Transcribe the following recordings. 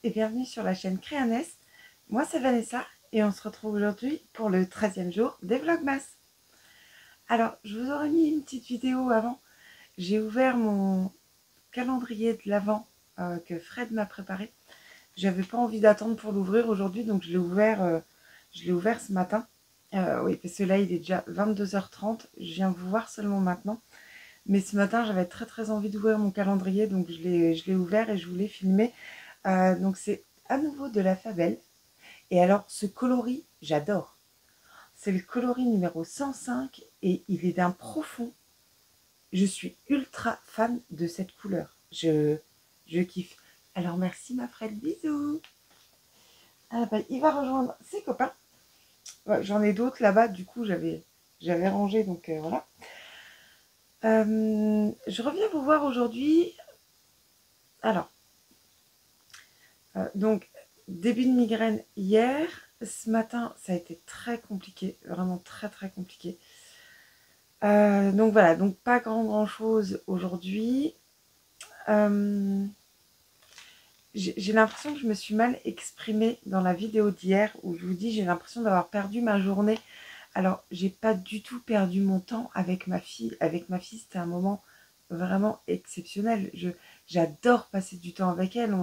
et bienvenue sur la chaîne Créaness. Moi c'est Vanessa et on se retrouve aujourd'hui pour le 13e jour des Vlogmas. Alors je vous aurais mis une petite vidéo avant. J'ai ouvert mon calendrier de l'Avent que Fred m'a préparé. J'avais pas envie d'attendre pour l'ouvrir aujourd'hui, donc je l'ai ouvert ce matin. Oui, parce que là il est déjà 22h30, je viens vous voir seulement maintenant. Mais ce matin j'avais très très envie d'ouvrir mon calendrier, donc je l'ai ouvert et je voulais filmer. Donc c'est à nouveau de la Fabelle. Et alors ce coloris, j'adore. C'est le coloris numéro 105 et il est d'un profond. Je suis ultra fan de cette couleur. Je kiffe. Alors merci ma Fred, bisous. Ah bah, il va rejoindre ses copains. Ouais, j'en ai d'autres là-bas, du coup j'avais rangé, donc voilà. Je reviens vous voir aujourd'hui. Alors, donc début de migraine hier. Ce matin, ça a été très compliqué, vraiment très très compliqué. Donc voilà, donc pas grand chose aujourd'hui. J'ai l'impression que je me suis mal exprimée dans la vidéo d'hier où je vous dis j'ai l'impression d'avoir perdu ma journée. Alors j'ai pas du tout perdu mon temps avec ma fille. Avec ma fille, c'était un moment vraiment exceptionnel. J'adore passer du temps avec elle.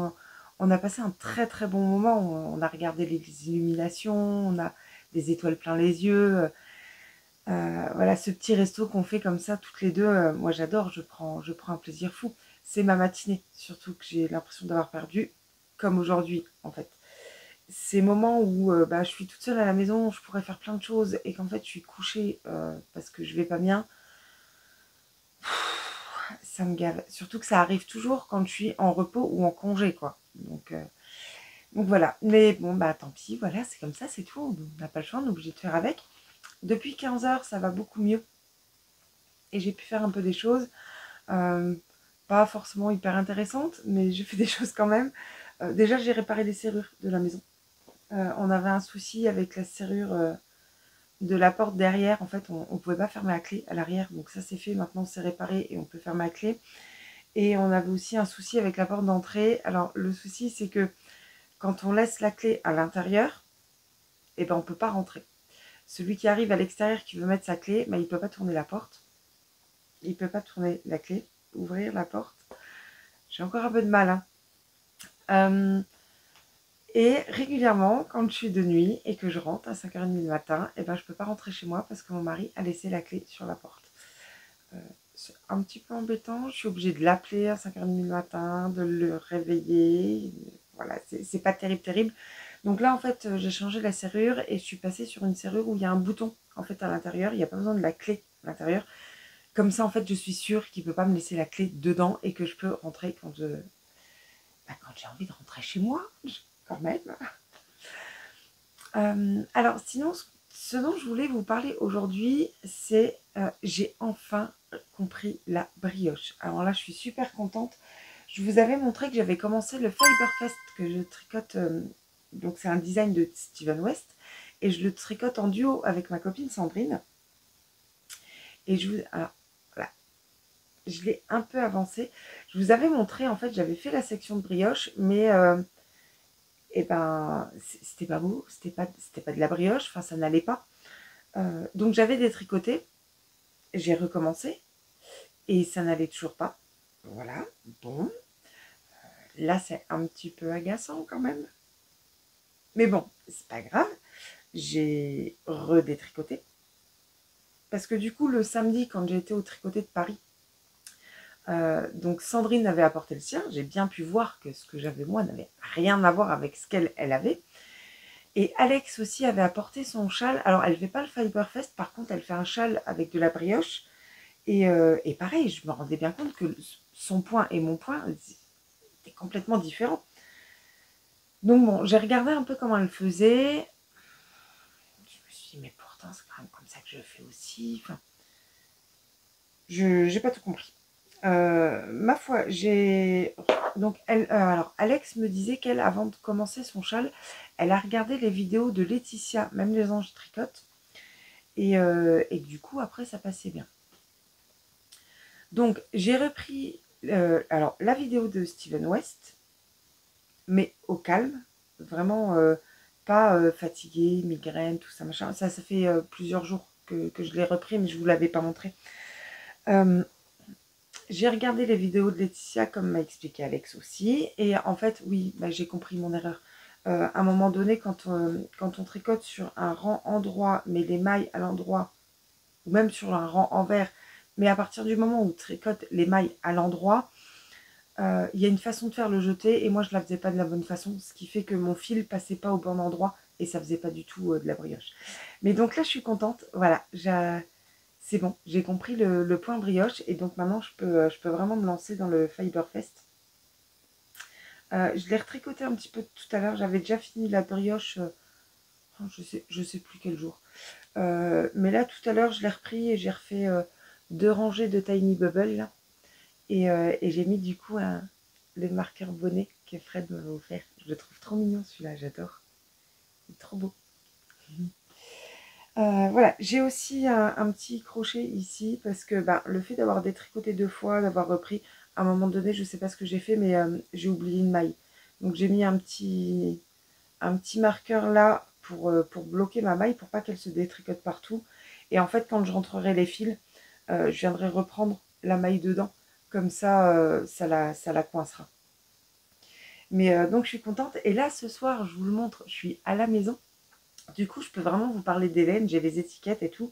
On a passé un très très bon moment. On a regardé les illuminations, on a des étoiles plein les yeux. Voilà, ce petit resto qu'on fait comme ça toutes les deux, moi j'adore, je prends un plaisir fou. C'est ma matinée, surtout que j'ai l'impression d'avoir perdu, comme aujourd'hui en fait. Ces moments où je suis toute seule à la maison, je pourrais faire plein de choses et qu'en fait je suis couchée parce que je vais pas bien, ça me gave. Surtout que ça arrive toujours quand je suis en repos ou en congé, quoi. Donc voilà, mais bon bah tant pis, voilà, c'est comme ça, c'est tout, on n'a pas le choix, on est obligé de faire avec. Depuis 15 h, ça va beaucoup mieux et j'ai pu faire un peu des choses. Euh, Pas forcément hyper intéressantes, mais j'ai fait des choses quand même. Déjà, j'ai réparé les serrures de la maison. On avait un souci avec la serrure de la porte derrière. En fait, on ne pouvait pas fermer à clé à l'arrière. Donc ça, c'est fait. Maintenant, c'est réparé et on peut fermer à clé. Et on avait aussi un souci avec la porte d'entrée. Alors, le souci, c'est que quand on laisse la clé à l'intérieur, eh ben, on ne peut pas rentrer. Celui qui arrive à l'extérieur qui veut mettre sa clé, il ne peut pas tourner la porte. Il ne peut pas tourner la clé, ouvrir la porte. J'ai encore un peu de mal, hein. Et régulièrement, quand je suis de nuit et que je rentre à 5h30 du matin, je ne peux pas rentrer chez moi parce que mon mari a laissé la clé sur la porte. C'est un petit peu embêtant, je suis obligée de l'appeler à 5h30 du matin, de le réveiller. Voilà, c'est pas terrible. Donc là, en fait, j'ai changé la serrure et je suis passée sur une serrure où il y a un bouton en fait à l'intérieur. Il n'y a pas besoin de la clé à l'intérieur. Comme ça, en fait, je suis sûre qu'il ne peut pas me laisser la clé dedans et que je peux rentrer quand j'ai envie de rentrer chez moi, quand même. Alors, sinon, ce dont je voulais vous parler aujourd'hui, c'est j'ai enfin compris la brioche. Alors là, je suis super contente. Je vous avais montré que j'avais commencé le Fiberfest que je tricote. Donc, c'est un design de Steven West. Et je le tricote en duo avec ma copine Sandrine. Et alors, voilà, je l'ai un peu avancé. Je vous avais montré, en fait, j'avais fait la section de brioche, mais c'était pas beau, c'était pas de la brioche, enfin, ça n'allait pas. Donc j'avais détricoté, j'ai recommencé et ça n'allait toujours pas. Voilà, bon, là c'est un petit peu agaçant quand même. Mais bon, c'est pas grave, j'ai redétricoté. Parce que du coup, le samedi, quand j'ai été au tricoté de Paris, donc Sandrine avait apporté le sien, j'ai bien pu voir que ce que j'avais moi n'avait rien à voir avec ce qu'elle avait. Et Alex aussi avait apporté son châle. Alors elle ne fait pas le Fiberfest, par contre elle fait un châle avec de la brioche. Et pareil, je me rendais bien compte que son point et mon point étaient complètement différents. Donc bon, j'ai regardé un peu comment elle faisait. Je me suis dit, mais pourtant, c'est quand même comme ça que je fais aussi. Enfin, je n'ai pas tout compris. Ma foi, j'ai... Donc, alors, Alex me disait qu'elle, avant de commencer son châle, elle a regardé les vidéos de Laetitia, même les anges tricotent. Et du coup, après, ça passait bien. Donc, j'ai repris alors, la vidéo de Steven West, mais au calme, vraiment pas fatiguée, migraine, tout ça, machin. Ça fait plusieurs jours que je l'ai repris, mais je vous l'avais pas montré. J'ai regardé les vidéos de Laetitia, comme m'a expliqué Alex aussi, et en fait, oui, bah, j'ai compris mon erreur. À un moment donné, quand on tricote sur un rang endroit, mais les mailles à l'endroit, ou même sur un rang envers, mais à partir du moment où on tricote les mailles à l'endroit, il y a une façon de faire le jeté, et moi je la faisais pas de la bonne façon, ce qui fait que mon fil passait pas au bon endroit, et ça faisait pas du tout de la brioche. Mais donc là, je suis contente, voilà, c'est bon, j'ai compris le point brioche, et donc maintenant je peux vraiment me lancer dans le Fiberfest. Je l'ai retricoté un petit peu tout à l'heure, j'avais déjà fini la brioche, je sais plus quel jour. Mais là, tout à l'heure, je l'ai repris et j'ai refait 2 rangées de Tiny Bubble, là. Et j'ai mis du coup le marqueur bonnet que Fred m'avait offert. Je le trouve trop mignon celui-là, j'adore. Il est trop beau. Voilà, j'ai aussi un petit crochet ici parce que bah, le fait d'avoir détricoté 2 fois, d'avoir repris, à un moment donné, je sais pas ce que j'ai fait, mais j'ai oublié une maille. Donc j'ai mis un petit marqueur là pour bloquer ma maille, pour pas qu'elle se détricote partout. Et en fait, quand je rentrerai les fils, je viendrai reprendre la maille dedans. Comme ça, ça la coincera. Mais donc, je suis contente. Et là, ce soir, je vous le montre, je suis à la maison. Du coup, je peux vraiment vous parler des laines. J'ai les étiquettes et tout.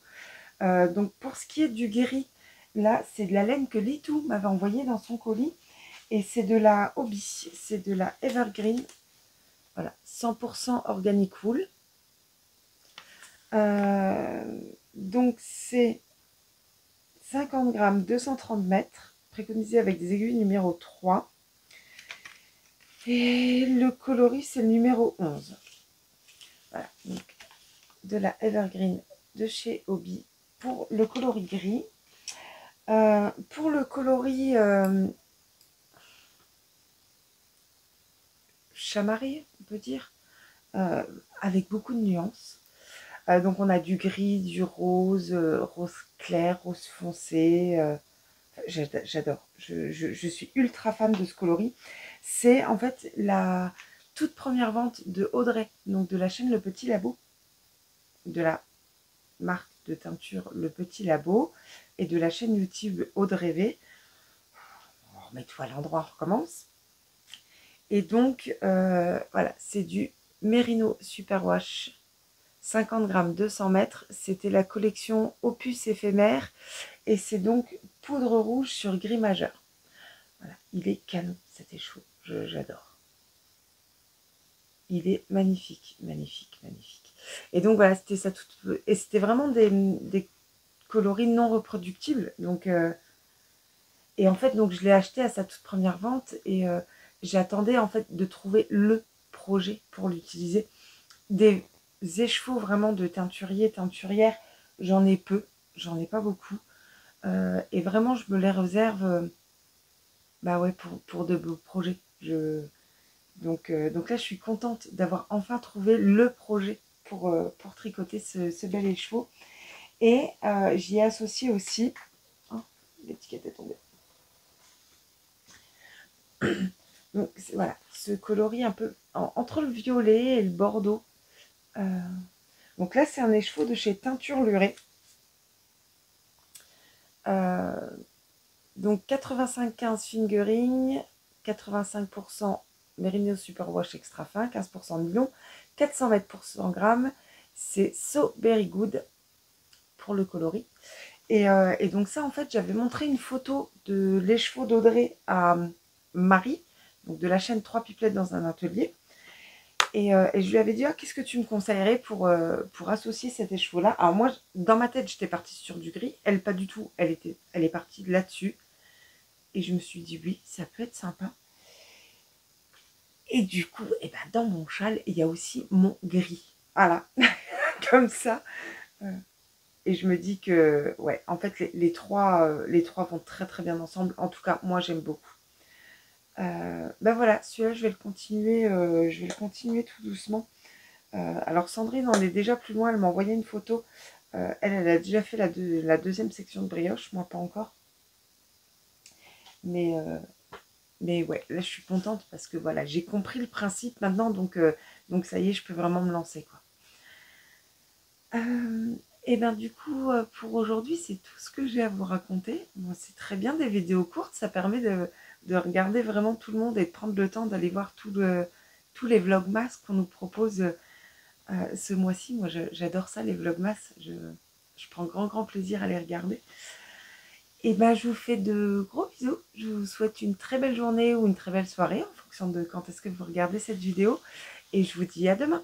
Donc, pour ce qui est du guéri, là, c'est de la laine que Litou m'avait envoyée dans son colis. Et c'est de la Hobby. C'est de la Evergreen. Voilà, 100% organic wool. Donc, c'est 50 grammes, 230 mètres, préconisé avec des aiguilles numéro 3. Et le coloris, c'est le numéro 11. Voilà, donc de la Evergreen de chez Hobby pour le coloris gris. Pour le coloris chamarré, on peut dire, avec beaucoup de nuances. Donc on a du gris, du rose, rose clair, rose foncé. J'adore. Je suis ultra fan de ce coloris. C'est en fait la toute première vente de Audrey, donc de la chaîne Le Petit Labo, de la marque de teinture Le Petit Labo, et de la chaîne YouTube Audrey V. On remet tout à l'endroit, on recommence. Et donc, voilà, c'est du Merino Superwash, 50 grammes, 200 mètres. C'était la collection Opus éphémère. Et c'est donc poudre rouge sur gris majeur. Voilà, il est canon, cet écheveau. J'adore. Il est magnifique, magnifique, magnifique. Et donc voilà, c'était ça tout. Et c'était vraiment des coloris non reproductibles. Donc, et en fait, donc je l'ai acheté à sa toute première vente et j'attendais en fait de trouver le projet pour l'utiliser. Des écheveaux vraiment de teinturier, teinturière, j'en ai peu, j'en ai pas beaucoup. Et vraiment, je me les réserve bah ouais, pour de beaux projets. Donc là, je suis contente d'avoir enfin trouvé le projet pour tricoter ce bel écheveau. Et j'y ai associé aussi... Oh, l'étiquette est tombée. Donc voilà, ce coloris un peu entre le violet et le bordeaux. Donc là, c'est un écheveau de chez Teinture Lurée. Donc 85-15 fingering, 85% Merino Superwash extra fin, 15% nylon, 400 mètres pour 100 grammes. C'est So Very Good pour le coloris. Et donc ça, en fait, j'avais montré une photo de l'écheveau d'Audrey à Marie, donc de la chaîne 3 pipelettes dans un atelier. Et je lui avais dit, ah, qu'est-ce que tu me conseillerais pour associer cet écheveau-là? Alors moi, dans ma tête, j'étais partie sur du gris. Elle, pas du tout. Elle est partie là-dessus. Et je me suis dit, oui, ça peut être sympa. Et du coup, eh ben, dans mon châle, il y a aussi mon gris. Voilà, comme ça. Et je me dis que, ouais, en fait, les trois vont très très bien ensemble. En tout cas, moi, j'aime beaucoup. Ben voilà, celui-là, je vais le continuer tout doucement. Alors, Sandrine en est déjà plus loin. Elle m'a envoyé une photo. Elle a déjà fait la deuxième section de brioche. Moi, pas encore. Mais Mais ouais, là je suis contente parce que voilà, j'ai compris le principe maintenant, donc ça y est, je peux vraiment me lancer, quoi. Et ben du coup, pour aujourd'hui, c'est tout ce que j'ai à vous raconter. Bon, c'est très bien des vidéos courtes, ça permet de regarder vraiment tout le monde et de prendre le temps d'aller voir tous les vlogmas qu'on nous propose ce mois-ci. Moi, j'adore ça, les vlogmas. Je prends grand plaisir à les regarder. Et ben, je vous fais de gros bisous. Je vous souhaite une très belle journée ou une très belle soirée en fonction de quand est-ce que vous regardez cette vidéo. Et je vous dis à demain.